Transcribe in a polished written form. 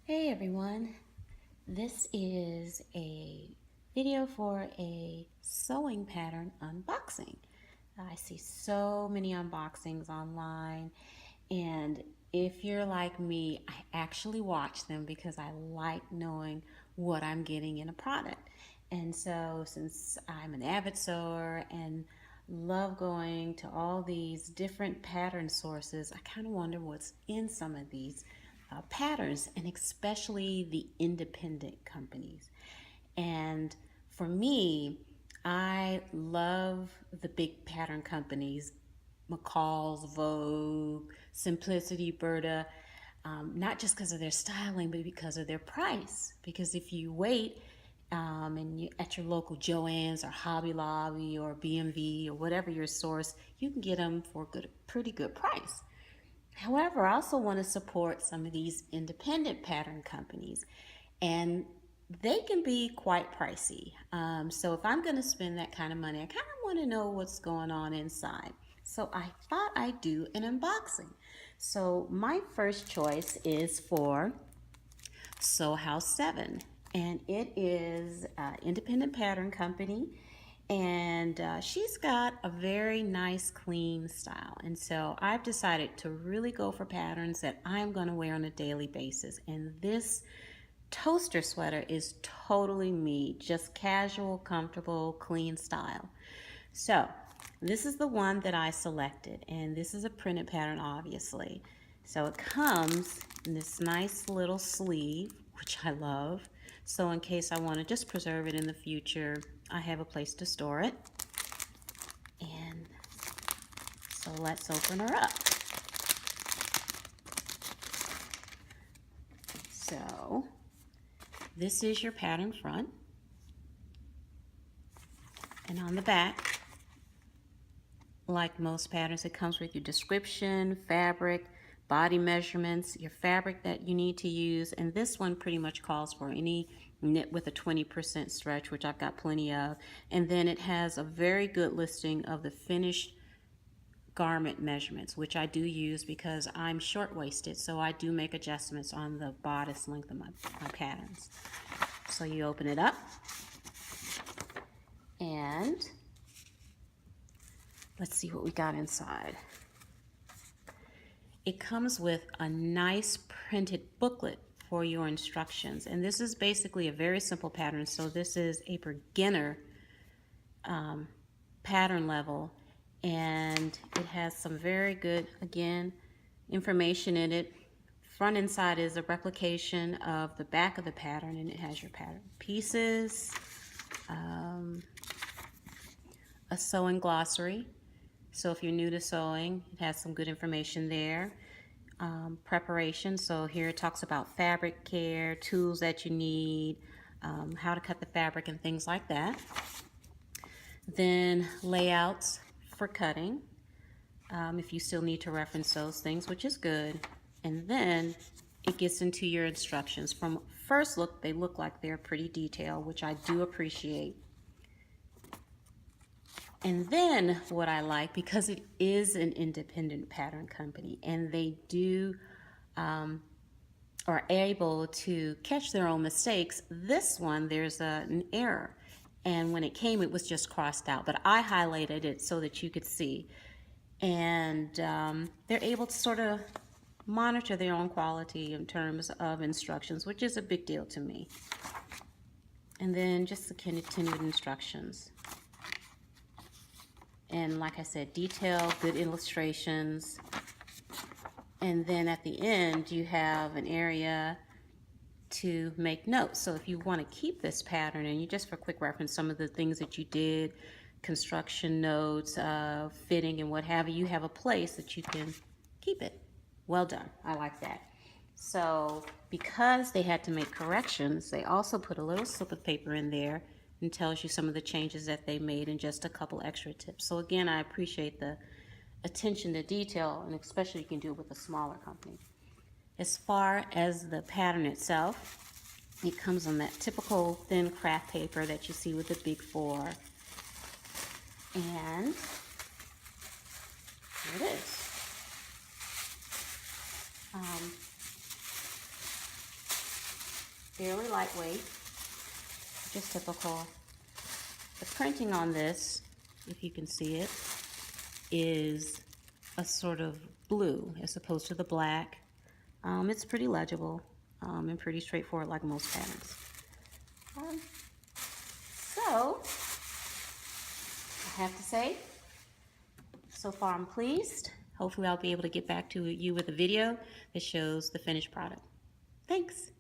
Hey everyone, this is a video for a sewing pattern unboxing. I see so many unboxings online, and if you're like me, I actually watch them because I like knowing what I'm getting in a product. And so since I'm an avid sewer and love going to all these different pattern sources, I kind of wonder what's in some of these patterns, and especially the independent companies. And for me, I love the big pattern companies, McCall's, Vogue, Simplicity, Berta, not just because of their styling, but because of their price. Because if you wait and you at your local Joann's or Hobby Lobby or BMV or whatever your source, you can get them for a pretty good price. However, I also want to support some of these independent pattern companies, and they can be quite pricey. So if I'm going to spend that kind of money, I kind of want to know what's going on inside. So I thought I'd do an unboxing. So my first choice is for Sew House 7, and it is an independent pattern company, and she's got a very nice clean style. And so I've decided to really go for patterns that I'm going to wear on a daily basis, and this toaster sweater is totally me, just casual, comfortable, clean style. So this is the one that I selected, and this is a printed pattern, obviously. So it comes in this nice little sleeve, which I love. So in case I want to just preserve it in the future, I have a place to store it. And so let's open her up. So this is your pattern front. And on the back, like most patterns, it comes with your description, fabric, body measurements, your fabric that you need to use, and this one pretty much calls for any knit with a 20% stretch, which I've got plenty of. And then it has a very good listing of the finished garment measurements, which I do use because I'm short-waisted, so I do make adjustments on the bodice length of my patterns. So you open it up, and let's see what we got inside. It comes with a nice printed booklet for your instructions, and this is basically a very simple pattern. So this is a beginner pattern level, and it has some very good, again, information in it. Front and side is a replication of the back of the pattern, and it has your pattern pieces, a sewing glossary. So if you're new to sewing, it has some good information there. Preparation, so here it talks about fabric care, tools that you need, how to cut the fabric and things like that. Then layouts for cutting, if you still need to reference those things, which is good. And then it gets into your instructions. From first look, they look like they're pretty detailed, which I do appreciate. And then what I like, because it is an independent pattern company and they do are able to catch their own mistakes, this one there's an error. And when it came, it was just crossed out, but I highlighted it so that you could see. And they're able to sort of monitor their own quality in terms of instructions, which is a big deal to me. And then just the continued instructions. And like I said, detailed, good illustrations. And then at the end, you have an area to make notes. So if you want to keep this pattern, and you just for quick reference, some of the things that you did, construction notes, fitting and what have you, you have a place that you can keep it. Well done. I like that. So because they had to make corrections, they also put a little slip of paper in there and tells you some of the changes that they made and just a couple extra tips. So again, I appreciate the attention to detail, and especially you can do it with a smaller company. As far as the pattern itself, it comes on that typical thin craft paper that you see with the Big Four. And here it is. fairly lightweight, just typical. The printing on this, if you can see it, is a sort of blue as opposed to the black. It's pretty legible and pretty straightforward like most patterns. So, I have to say, so far I'm pleased. Hopefully I'll be able to get back to you with a video that shows the finished product. Thanks.